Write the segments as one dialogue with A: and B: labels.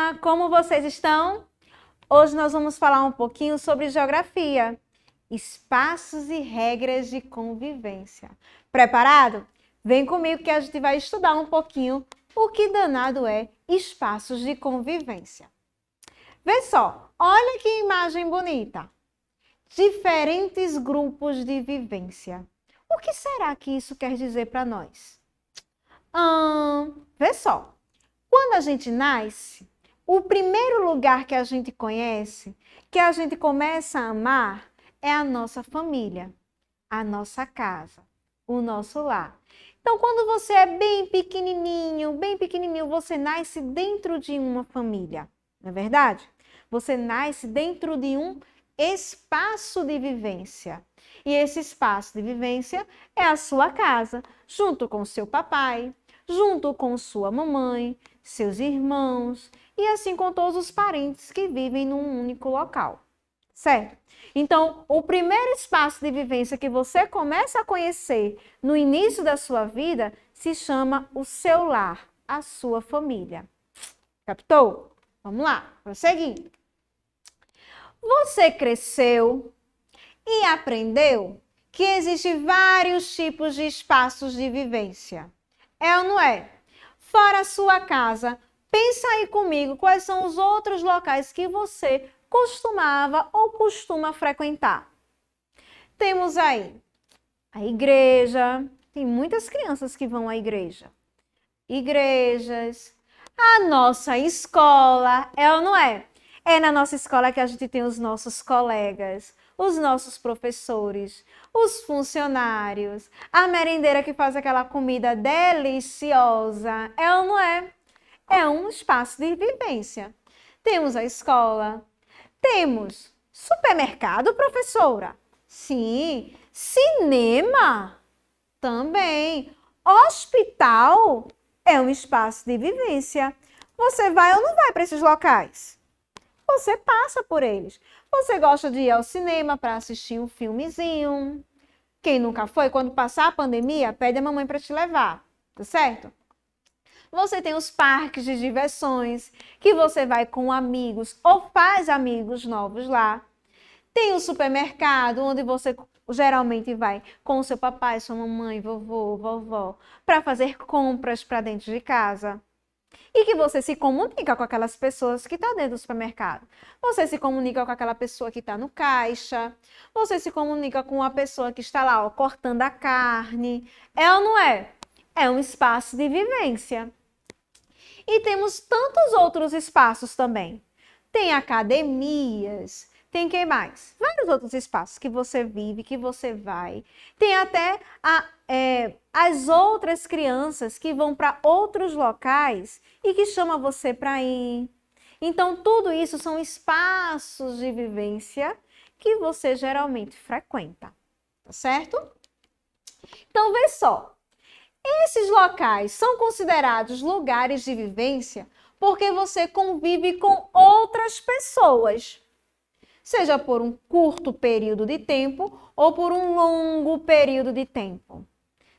A: Olá, como vocês estão? Hoje nós vamos falar um pouquinho sobre geografia, espaços e regras de convivência. Preparado? Vem comigo que a gente vai estudar um pouquinho o que danado é espaços de convivência. Vê só, olha que imagem bonita. Diferentes grupos de vivência. O que será que isso quer dizer para nós? Vê só. Quando a gente nasce, o primeiro lugar que a gente conhece, que a gente começa a amar, é a nossa família, a nossa casa, o nosso lar. Então, quando você é bem pequenininho, você nasce dentro de uma família, não é verdade? Você nasce dentro de um espaço de vivência. E esse espaço de vivência é a sua casa, junto com seu papai, junto com sua mamãe, seus irmãos e assim com todos os parentes que vivem num único local, certo? Então, o primeiro espaço de vivência que você começa a conhecer no início da sua vida se chama o seu lar, a sua família. Captou? Vamos lá, prosseguindo. Você cresceu e aprendeu que existem vários tipos de espaços de vivência. É ou não é? Fora a sua casa, pensa aí comigo quais são os outros locais que você costumava ou costuma frequentar. Temos aí a igreja, tem muitas crianças que vão à igreja. Igrejas, a nossa escola, é ou não é? É na nossa escola que a gente tem os nossos colegas, os nossos professores, os funcionários, a merendeira que faz aquela comida deliciosa, é ou não é? É um espaço de vivência. Temos a escola, temos supermercado, professora? Sim. Cinema? Também. Hospital? É um espaço de vivência. Você vai ou não vai para esses locais? Você passa por eles. Você gosta de ir ao cinema para assistir um filmezinho? Quem nunca foi? Quando passar a pandemia, pede a mamãe para te levar, tá certo? Você tem os parques de diversões, que você vai com amigos ou faz amigos novos lá. Tem o supermercado, onde você geralmente vai com o seu papai, sua mamãe, vovô, vovó, para fazer compras para dentro de casa. E que você se comunica com aquelas pessoas que estão dentro do supermercado. Você se comunica com aquela pessoa que está no caixa. Você se comunica com a pessoa que está lá, ó, cortando a carne. É ou não é? É um espaço de vivência. E temos tantos outros espaços também. Tem academias, tem quem mais? Vários outros espaços que você vive, que você vai. Tem até as outras crianças que vão para outros locais e que chamam você para ir. Então, tudo isso são espaços de vivência que você geralmente frequenta, tá certo? Então, vê só. Esses locais são considerados lugares de vivência porque você convive com outras pessoas, seja por um curto período de tempo ou por um longo período de tempo,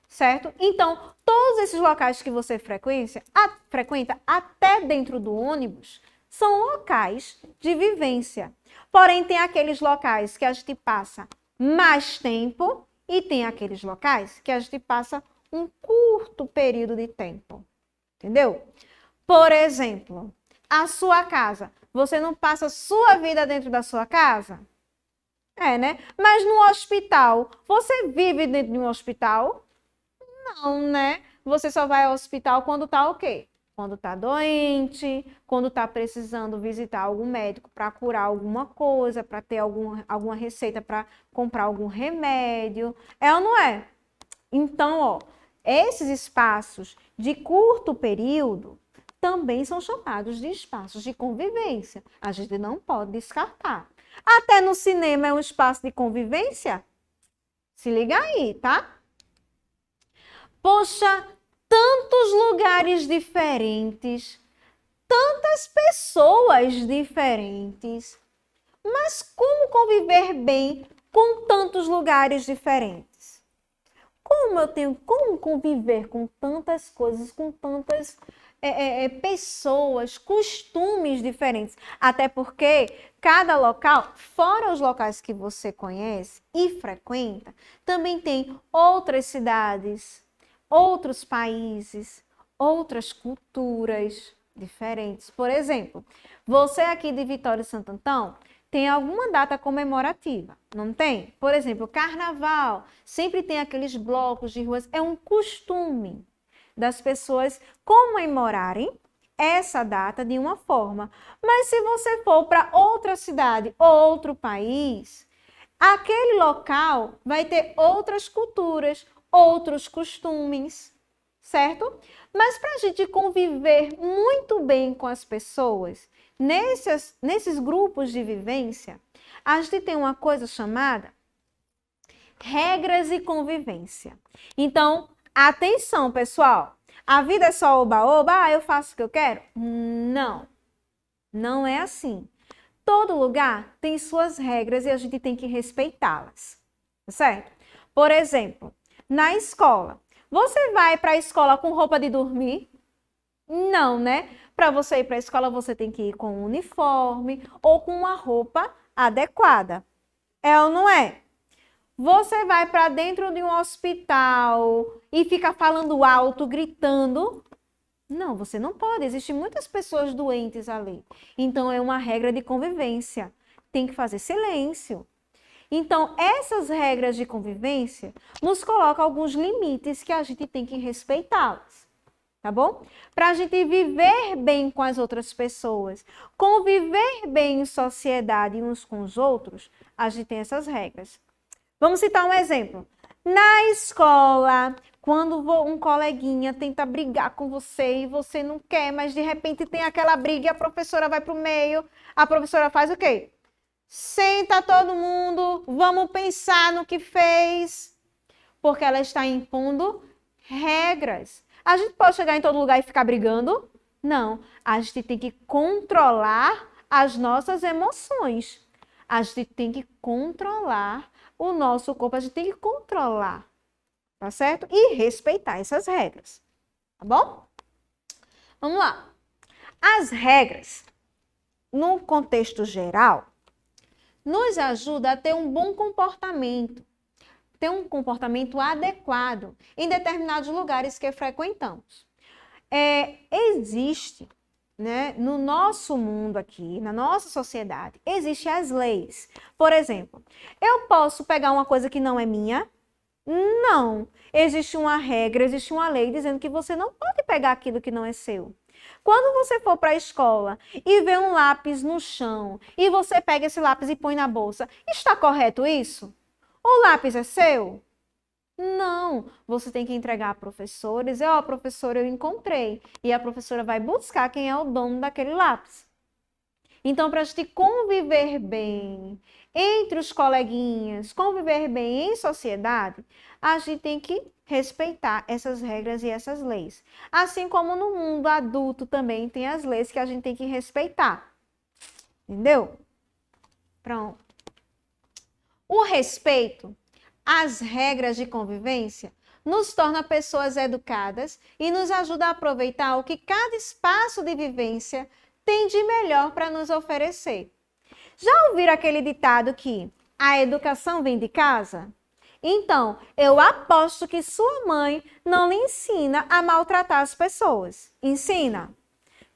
A: certo? Então, todos esses locais que você frequenta, até dentro do ônibus, são locais de vivência. Porém, tem aqueles locais que a gente passa mais tempo e tem aqueles locais que a gente passa um curto período de tempo, entendeu? Por exemplo, a sua casa. Você não passa a sua vida dentro da sua casa? É, né? Mas no hospital, você vive dentro de um hospital? Não, né? Você só vai ao hospital quando tá o quê? Quando tá doente, quando tá precisando visitar algum médico para curar alguma coisa, para ter alguma receita para comprar algum remédio. É ou não é? Então, ó, esses espaços de curto período também são chamados de espaços de convivência. A gente não pode descartar. Até no cinema é um espaço de convivência? Se liga aí, tá? Poxa, tantos lugares diferentes, tantas pessoas diferentes. Mas como conviver bem com tantos lugares diferentes? Como conviver com tantas coisas, com tantas pessoas, costumes diferentes. Até porque cada local, fora os locais que você conhece e frequenta, também tem outras cidades, outros países, outras culturas diferentes. Por exemplo, você aqui de Vitória e Santo Antão tem alguma data comemorativa, não tem? Por exemplo, carnaval, sempre tem aqueles blocos de ruas, é um costume das pessoas comemorarem essa data de uma forma. Mas se você for para outra cidade ou outro país, aquele local vai ter outras culturas, outros costumes, certo? Mas para a gente conviver muito bem com as pessoas, nesses grupos de vivência, a gente tem uma coisa chamada regras e convivência. Então, atenção, pessoal. A vida é só oba-oba, eu faço o que eu quero? Não. Não é assim. Todo lugar tem suas regras e a gente tem que respeitá-las, certo? Por exemplo, na escola. Você vai para a escola com roupa de dormir? Não, né? Para você ir para a escola, você tem que ir com um uniforme ou com uma roupa adequada. É ou não é? Você vai para dentro de um hospital e fica falando alto, gritando? Não, você não pode. Existem muitas pessoas doentes ali. Então, é uma regra de convivência. Tem que fazer silêncio. Então, essas regras de convivência nos colocam alguns limites que a gente tem que respeitá-los. Tá bom? Para a gente viver bem com as outras pessoas, conviver bem em sociedade uns com os outros, a gente tem essas regras. Vamos citar um exemplo. Na escola, quando um coleguinha tenta brigar com você e você não quer, mas de repente tem aquela briga e a professora vai para o meio, a professora faz o quê? Senta todo mundo, vamos pensar no que fez, porque ela está impondo regras. A gente pode chegar em todo lugar e ficar brigando? Não. A gente tem que controlar as nossas emoções. A gente tem que controlar o nosso corpo. A gente tem que controlar, tá certo? E respeitar essas regras, tá bom? Vamos lá. As regras, no contexto geral, nos ajudam a ter um bom comportamento. Ter um comportamento adequado em determinados lugares que frequentamos. Existe, né, no nosso mundo aqui, na nossa sociedade, existem as leis. Por exemplo, eu posso pegar uma coisa que não é minha? Não. Existe uma regra, existe uma lei dizendo que você não pode pegar aquilo que não é seu. Quando você for para a escola e vê um lápis no chão e você pega esse lápis e põe na bolsa, está correto isso? O lápis é seu? Não, você tem que entregar à professora e dizer, ó, professora, eu encontrei. E a professora vai buscar quem é o dono daquele lápis. Então, para a gente conviver bem entre os coleguinhas, conviver bem em sociedade, a gente tem que respeitar essas regras e essas leis. Assim como no mundo adulto também tem as leis que a gente tem que respeitar. Entendeu? Pronto. O respeito às regras de convivência nos torna pessoas educadas e nos ajuda a aproveitar o que cada espaço de vivência tem de melhor para nos oferecer. Já ouviram aquele ditado que a educação vem de casa? Então, eu aposto que sua mãe não lhe ensina a maltratar as pessoas. Ensina?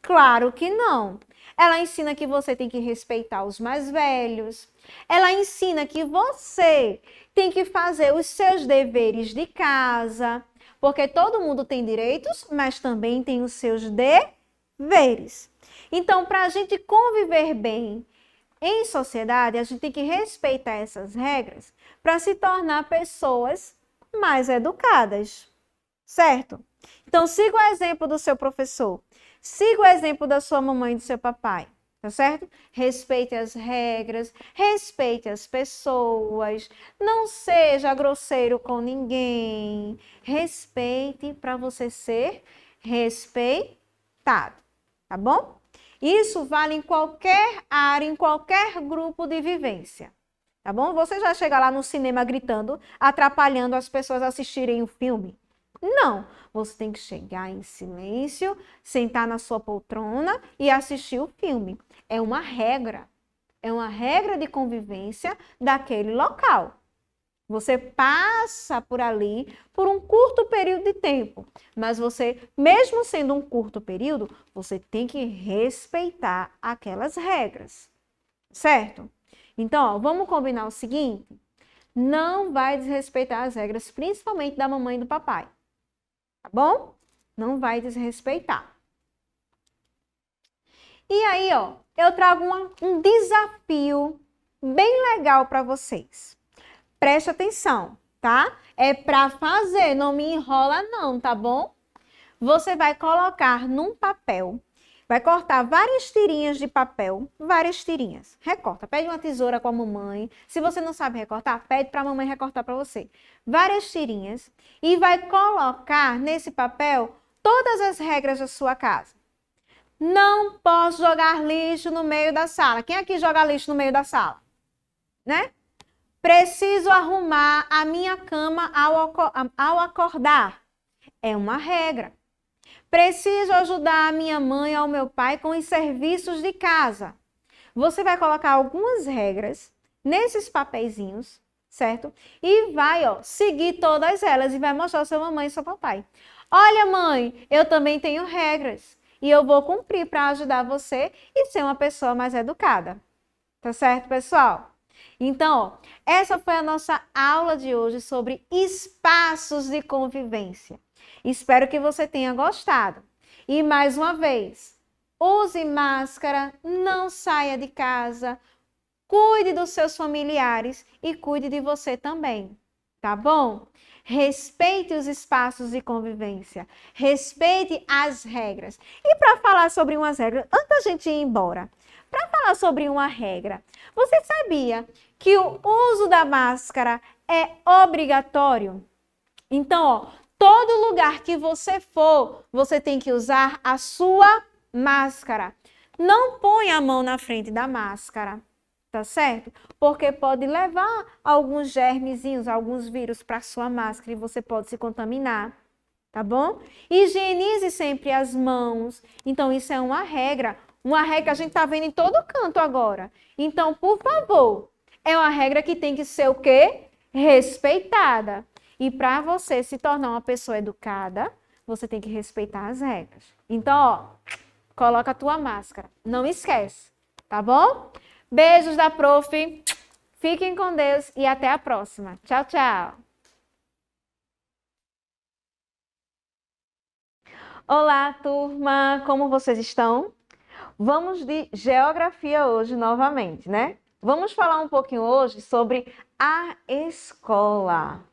A: Claro que não. Ela ensina que você tem que respeitar os mais velhos. Ela ensina que você tem que fazer os seus deveres de casa, porque todo mundo tem direitos, mas também tem os seus deveres. Então, para a gente conviver bem em sociedade, a gente tem que respeitar essas regras para se tornar pessoas mais educadas, certo? Então, siga o exemplo do seu professor, siga o exemplo da sua mamãe e do seu papai. Tá certo? Respeite as regras, respeite as pessoas, não seja grosseiro com ninguém. Respeite para você ser respeitado, tá bom? Isso vale em qualquer área, em qualquer grupo de vivência, tá bom? Você já chega lá no cinema gritando, atrapalhando as pessoas assistirem o filme? Não, você tem que chegar em silêncio, sentar na sua poltrona e assistir o filme. É uma regra de convivência daquele local. Você passa por ali por um curto período de tempo, mas você, mesmo sendo um curto período, você tem que respeitar aquelas regras, certo? Então, ó, vamos combinar o seguinte: não vai desrespeitar as regras, principalmente da mamãe e do papai, tá bom? Não vai desrespeitar. E aí, ó, eu trago um desafio bem legal para vocês. Preste atenção, tá? É para fazer, não me enrola não, tá bom? Você vai colocar num papel, vai cortar várias tirinhas de papel, várias tirinhas. Recorta, pede uma tesoura com a mamãe. Se você não sabe recortar, pede para a mamãe recortar para você. Várias tirinhas e vai colocar nesse papel todas as regras da sua casa. Não posso jogar lixo no meio da sala. Quem aqui joga lixo no meio da sala? Né? Preciso arrumar a minha cama ao acordar. É uma regra. Preciso ajudar a minha mãe ou meu pai com os serviços de casa. Você vai colocar algumas regras nesses papeizinhos, certo? E vai, ó, seguir todas elas e vai mostrar ao seu mamãe e seu papai. Olha, mãe, eu também tenho regras e eu vou cumprir para ajudar você e ser uma pessoa mais educada. Tá certo, pessoal? Então, ó, essa foi a nossa aula de hoje sobre espaços de convivência. Espero que você tenha gostado. E mais uma vez, use máscara, não saia de casa, cuide dos seus familiares e cuide de você também, tá bom? Respeite os espaços de convivência, respeite as regras. E para falar sobre umas regras, antes da gente ir embora, para falar sobre uma regra, você sabia que o uso da máscara é obrigatório? Então, ó, todo lugar que você for, você tem que usar a sua máscara. Não ponha a mão na frente da máscara, tá certo? Porque pode levar alguns germezinhos, alguns vírus para a sua máscara e você pode se contaminar, tá bom? Higienize sempre as mãos. Então, isso é uma regra que a gente está vendo em todo canto agora. Então, por favor, é uma regra que tem que ser o quê? Respeitada. E para você se tornar uma pessoa educada, você tem que respeitar as regras. Então, ó, coloca a tua máscara. Não esquece, tá bom? Beijos da Prof. Fiquem com Deus e até a próxima. Tchau, tchau. Olá, turma! Como vocês estão? Vamos de geografia hoje novamente, né? Vamos falar um pouquinho hoje sobre a escola.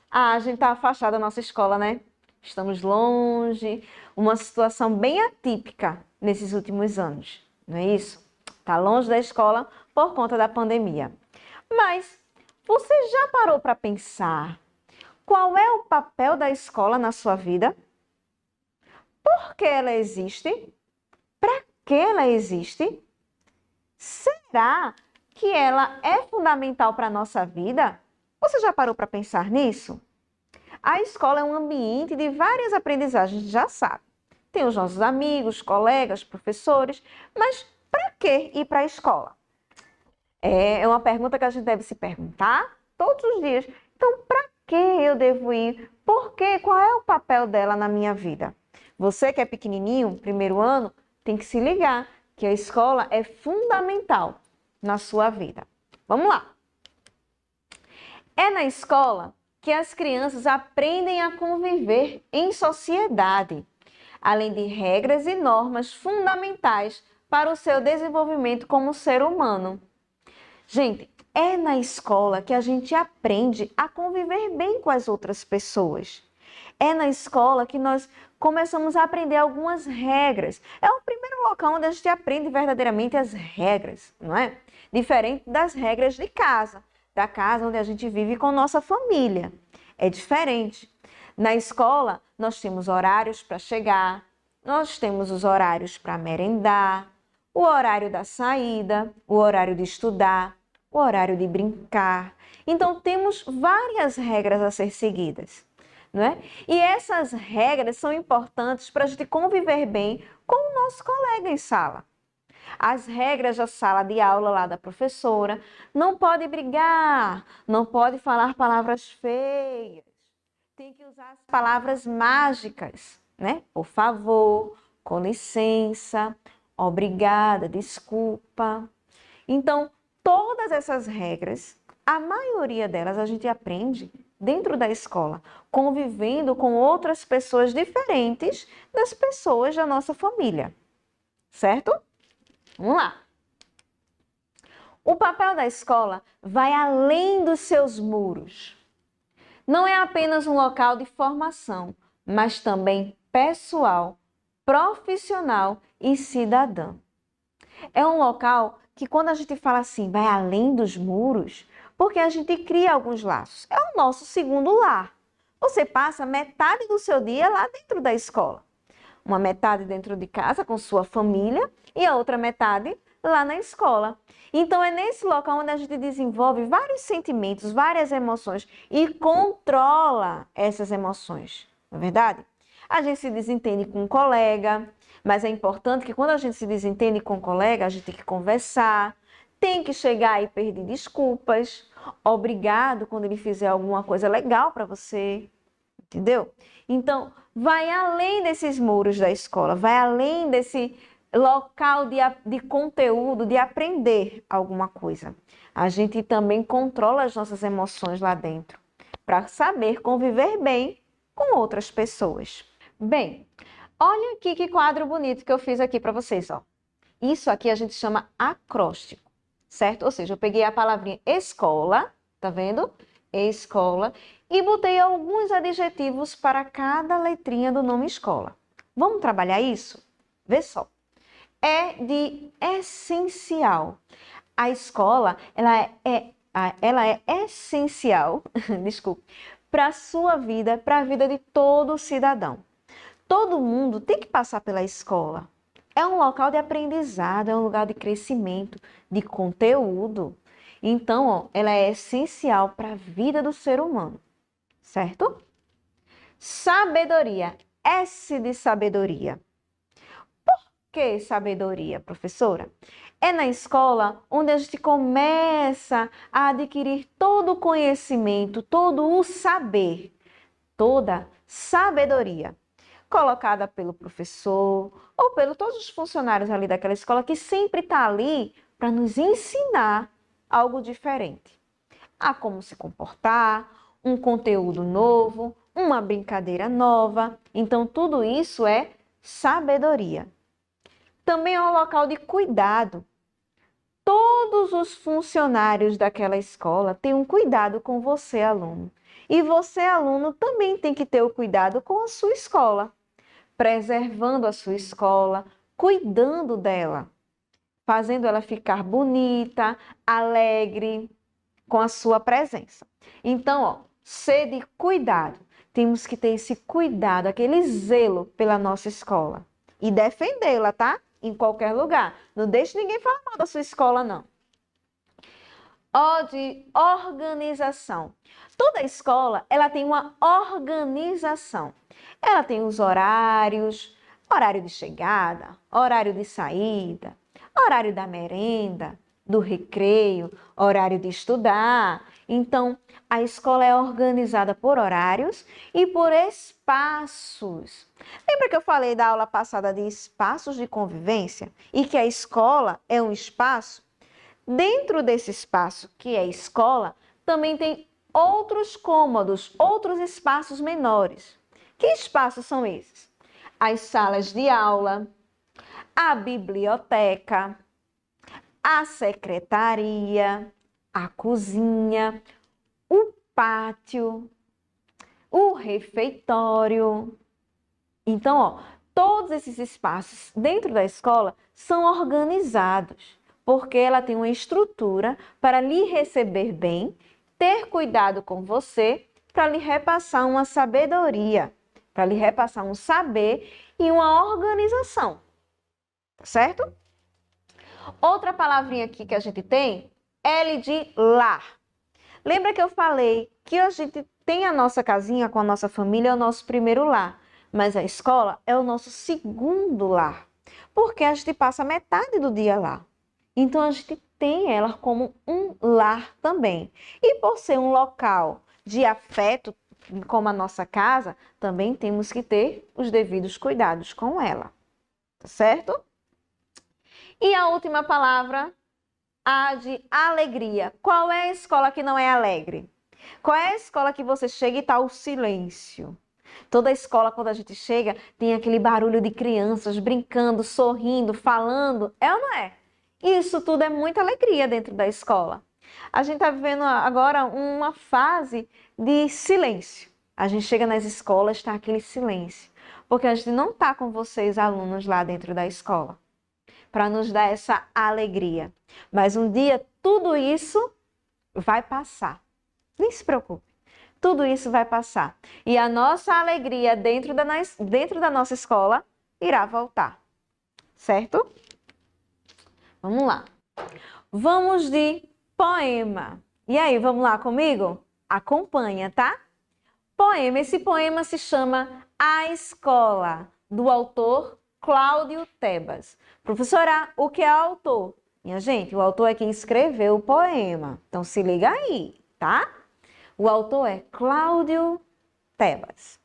A: A gente está afastado da nossa escola, né? Estamos longe, uma situação bem atípica nesses últimos anos, não é isso? Está longe da escola por conta da pandemia. Mas você já parou para pensar qual é o papel da escola na sua vida? Por que ela existe? Para que ela existe? Será que ela é fundamental para a nossa vida? Você já parou para pensar nisso? A escola é um ambiente de várias aprendizagens, já sabe. Tem os nossos amigos, colegas, professores, mas para que ir para a escola? É uma pergunta que a gente deve se perguntar todos os dias. Então, para que eu devo ir? Por quê? Qual é o papel dela na minha vida? Você que é pequenininho, primeiro ano, tem que se ligar que a escola é fundamental na sua vida. Vamos lá. É na escola que as crianças aprendem a conviver em sociedade, além de regras e normas fundamentais para o seu desenvolvimento como ser humano. Gente, é na escola que a gente aprende a conviver bem com as outras pessoas. É na escola que nós começamos a aprender algumas regras. É o primeiro local onde a gente aprende verdadeiramente as regras, não é? Diferente das regras de casa, da casa onde a gente vive com nossa família. É diferente. Na escola, nós temos horários para chegar, nós temos os horários para merendar, o horário da saída, o horário de estudar, o horário de brincar. Então, temos várias regras a ser seguidas. né? E essas regras são importantes para a gente conviver bem com o nosso colega em sala. As regras da sala de aula lá da professora: não pode brigar, não pode falar palavras feias, tem que usar as palavras mágicas, né? Por favor, com licença, obrigada, desculpa. Então, todas essas regras, a maioria delas a gente aprende dentro da escola, convivendo com outras pessoas diferentes das pessoas da nossa família, certo? Vamos lá. O papel da escola vai além dos seus muros. Não é apenas um local de formação, mas também pessoal, profissional e cidadão. É um local que, quando a gente fala assim, vai além dos muros, porque a gente cria alguns laços. É o nosso segundo lar. Você passa metade do seu dia lá dentro da escola. Uma metade dentro de casa com sua família e a outra metade lá na escola. Então é nesse local onde a gente desenvolve vários sentimentos, várias emoções e controla essas emoções, não é verdade? A gente se desentende com um colega, mas é importante que quando a gente se desentende com um colega, a gente tem que conversar, tem que chegar e pedir desculpas, obrigado quando ele fizer alguma coisa legal para você, entendeu? Então, vai além desses muros da escola, vai além desse local de conteúdo, de aprender alguma coisa. A gente também controla as nossas emoções lá dentro, para saber conviver bem com outras pessoas. Bem, olha aqui que quadro bonito que eu fiz aqui para vocês, ó. Isso aqui a gente chama acróstico, certo? Ou seja, eu peguei a palavrinha escola, tá vendo? Escola, e botei alguns adjetivos para cada letrinha do nome escola. Vamos trabalhar isso? Vê só. É de essencial. A escola, ela é essencial, desculpe, para a sua vida, para a vida de todo cidadão. Todo mundo tem que passar pela escola. É um local de aprendizado, é um lugar de crescimento, de conteúdo. Então, ó, ela é essencial para a vida do ser humano, certo? Sabedoria. S de sabedoria. Por que sabedoria, professora? É na escola onde a gente começa a adquirir todo o conhecimento, todo o saber, toda sabedoria, colocada pelo professor ou pelos todos os funcionários ali daquela escola, que sempre está ali para nos ensinar algo diferente. A como se comportar, um conteúdo novo, uma brincadeira nova. Então, tudo isso é sabedoria. Também é um local de cuidado. Todos os funcionários daquela escola têm um cuidado com você, aluno. E você, aluno, também tem que ter o cuidado com a sua escola, preservando a sua escola, cuidando dela, fazendo ela ficar bonita, alegre com a sua presença. Então, ó, ser de cuidado. Temos que ter esse cuidado, aquele zelo pela nossa escola e defendê-la, tá? Em qualquer lugar. Não deixe ninguém falar mal da sua escola, não. O de organização. Toda escola, ela tem uma organização. Ela tem os horários, horário de chegada, horário de saída, horário da merenda, do recreio, horário de estudar. Então, a escola é organizada por horários e por espaços. Lembra que eu falei da aula passada de espaços de convivência e que a escola é um espaço? Dentro desse espaço que é escola, também tem outros cômodos, outros espaços menores. Que espaços são esses? As salas de aula, a biblioteca, a secretaria, a cozinha, o pátio, o refeitório. Então, ó, todos esses espaços dentro da escola são organizados, porque ela tem uma estrutura para lhe receber bem, ter cuidado com você, para lhe repassar uma sabedoria, para lhe repassar um saber e uma organização. Tá certo? Outra palavrinha aqui que a gente tem, L de lar. Lembra que eu falei que a gente tem a nossa casinha com a nossa família, é o nosso primeiro lar, mas a escola é o nosso segundo lar, porque a gente passa metade do dia lá. Então a gente tem ela como um lar também. E por ser um local de afeto, como a nossa casa, também temos que ter os devidos cuidados com ela. Tá certo? E a última palavra, a de alegria. Qual é a escola que não é alegre? Qual é a escola que você chega e está o silêncio? Toda escola, quando a gente chega, tem aquele barulho de crianças brincando, sorrindo, falando. É ou não é? Isso tudo é muita alegria dentro da escola. A gente está vivendo agora uma fase de silêncio. A gente chega nas escolas, está aquele silêncio. Porque a gente não está com vocês, alunos, lá dentro da escola, para nos dar essa alegria. Mas um dia tudo isso vai passar. Nem se preocupe. Tudo isso vai passar. E a nossa alegria dentro da nossa escola irá voltar. Certo? Vamos lá. Vamos de poema. E aí, vamos lá comigo? Acompanha, tá? Poema. Esse poema se chama A Escola, do autor Cláudio Tebas. Professora, o que é autor? Minha gente, o autor é quem escreveu o poema. Então se liga aí, tá? O autor é Cláudio Tebas.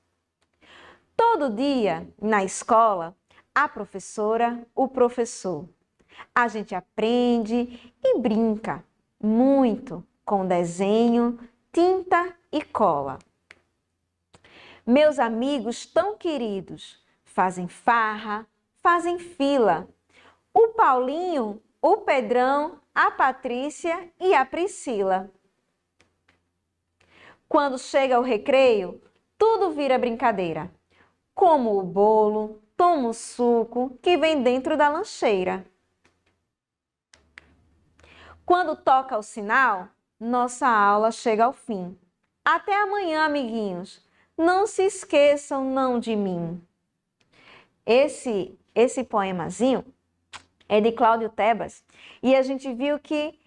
A: Todo dia, na escola, a professora, o professor. A gente aprende e brinca muito com desenho, tinta e cola. Meus amigos tão queridos fazem farra, fazem fila. O Paulinho, o Pedrão, a Patrícia e a Priscila. Quando chega o recreio, tudo vira brincadeira. Como o bolo, tomo o suco que vem dentro da lancheira. Quando toca o sinal, nossa aula chega ao fim. Até amanhã, amiguinhos. Não se esqueçam não de mim. Esse poemazinho é de Cláudio Tebas e a gente viu que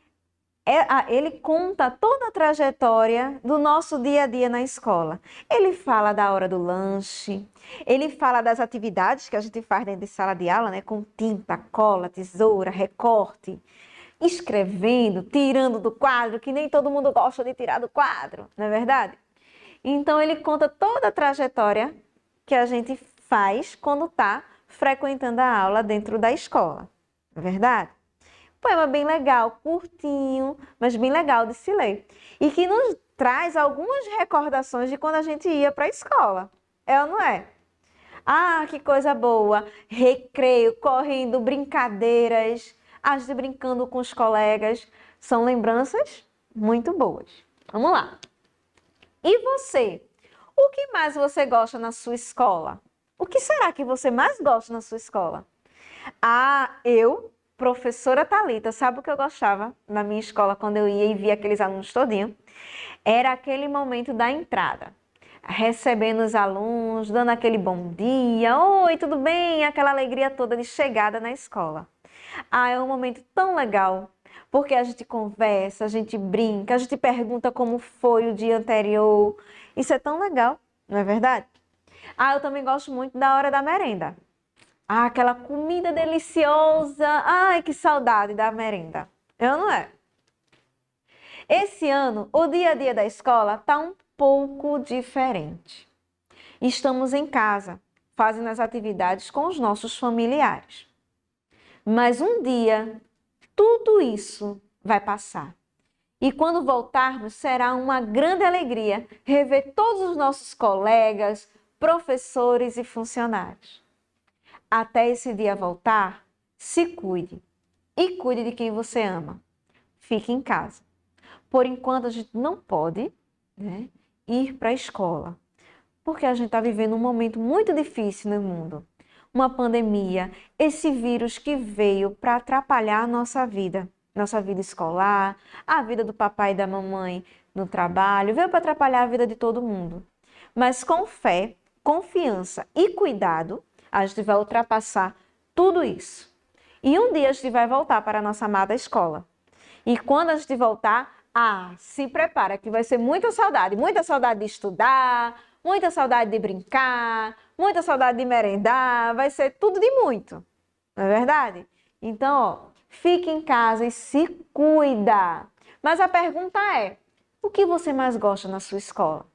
A: ele conta toda a trajetória do nosso dia a dia na escola. Ele fala da hora do lanche, ele fala das atividades que a gente faz dentro de sala de aula, né, com tinta, cola, tesoura, recorte, escrevendo, tirando do quadro, que nem todo mundo gosta de tirar do quadro, não é verdade? Então ele conta toda a trajetória que a gente faz quando está frequentando a aula dentro da escola, não é verdade? Poema bem legal, curtinho, mas bem legal de se ler. E que nos traz algumas recordações de quando a gente ia para a escola. É ou não é? Ah, que coisa boa! Recreio, correndo, brincadeiras, a gente brincando com os colegas. São lembranças muito boas. Vamos lá. E você? O que mais você gosta na sua escola? O que será que você mais gosta na sua escola? Ah, professora Thalita, sabe o que eu gostava na minha escola quando eu ia e via aqueles alunos todinho? Era aquele momento da entrada, recebendo os alunos, dando aquele bom dia, oi, tudo bem? Aquela alegria toda de chegada na escola. Ah, é um momento tão legal, porque a gente conversa, a gente brinca, a gente pergunta como foi o dia anterior. Isso é tão legal, não é verdade? Ah, eu também gosto muito da hora da merenda. Ah, aquela comida deliciosa. Ai, que saudade da merenda. Eu não é? Esse ano, o dia a dia da escola está um pouco diferente. Estamos em casa, fazendo as atividades com os nossos familiares. Mas um dia, tudo isso vai passar. E quando voltarmos, será uma grande alegria rever todos os nossos colegas, professores e funcionários. Até esse dia voltar, se cuide e cuide de quem você ama. Fique em casa. Por enquanto, a gente não pode, né, ir para a escola, porque a gente está vivendo um momento muito difícil no mundo. Uma pandemia, esse vírus que veio para atrapalhar a nossa vida escolar, a vida do papai e da mamãe no trabalho, veio para atrapalhar a vida de todo mundo. Mas com fé, confiança e cuidado, a gente vai ultrapassar tudo isso. E um dia a gente vai voltar para a nossa amada escola. E quando a gente voltar, Ah, se prepara que vai ser muita saudade de estudar, muita saudade de brincar, muita saudade de merendar, vai ser tudo de muito, não é verdade? Então, ó, fique em casa e se cuida. Mas a pergunta é, o que você mais gosta na sua escola?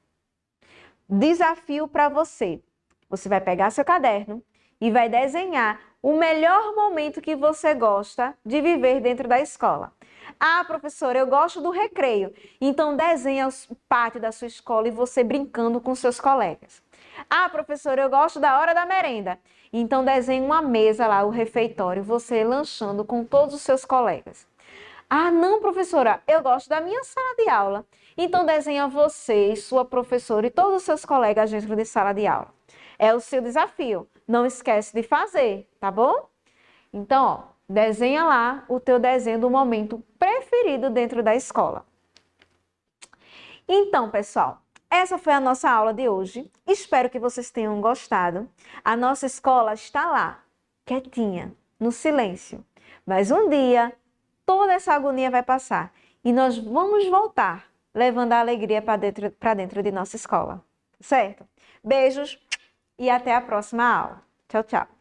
A: Desafio para você. Você vai pegar seu caderno e vai desenhar o melhor momento que você gosta de viver dentro da escola. Ah, professora, eu gosto do recreio. Então desenha o pátio da sua escola e você brincando com seus colegas. Ah, professora, eu gosto da hora da merenda. Então desenha uma mesa lá, o refeitório, você lanchando com todos os seus colegas. Ah, não, professora, eu gosto da minha sala de aula. Então desenha você, sua professora e todos os seus colegas dentro de sala de aula. É o seu desafio. Não esquece de fazer, tá bom? Então, ó, desenha lá o teu desenho do momento preferido dentro da escola. Então, pessoal, essa foi a nossa aula de hoje. Espero que vocês tenham gostado. A nossa escola está lá, quietinha, no silêncio. Mas um dia, toda essa agonia vai passar e nós vamos voltar, levando a alegria para dentro de nossa escola. Certo? Beijos e até a próxima aula. Tchau, tchau.